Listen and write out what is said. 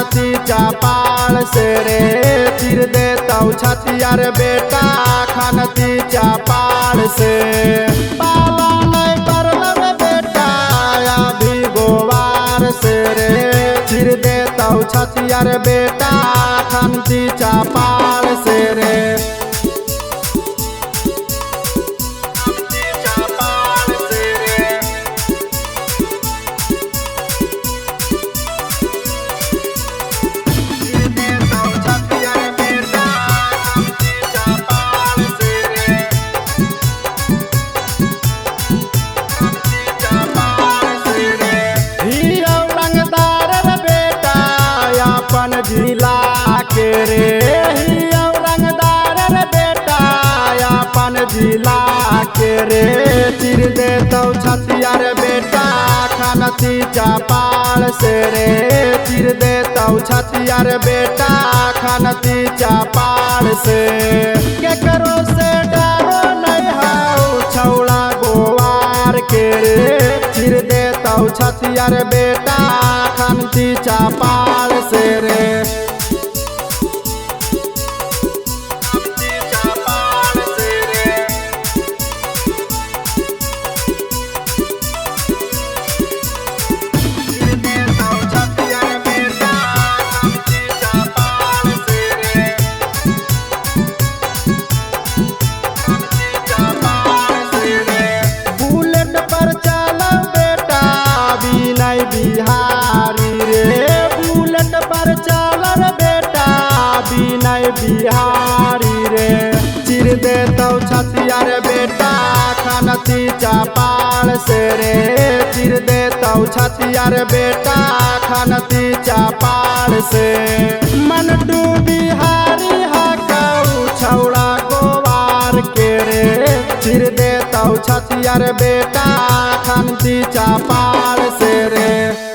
खनती चापाल से रे चिर देता छतिया रे बेटा खनती चापाल से पाला नहीं करल रे बेटा अभी गोवार से रे चिर देता छतिया रे बेटा खनती चापाल से रे जिला के रे रंगदार रे बेटा अपन जिला के रे चिर देता छतिया रे बेटा खनती चापाल से रे चिर देता छतिया रे बेटा खनती चापाल से केकरो से डरो नहीं हाउ छौड़ा गोवार के रे चिर देता छतिया रे बेटा खनती चापाल से रे बिहारी रे बुलेट पर चलर बेटा विनय बिहारी रे चिर देता छतिया रे बेटा खनती चापाल से रे चिर देता छतिया रे बेटा खनती चापाल से मनटू बिहारी हकाऊ छौड़ा गोवार के रे चिर देता छतिया रे बेटा खनती चापाल से रे।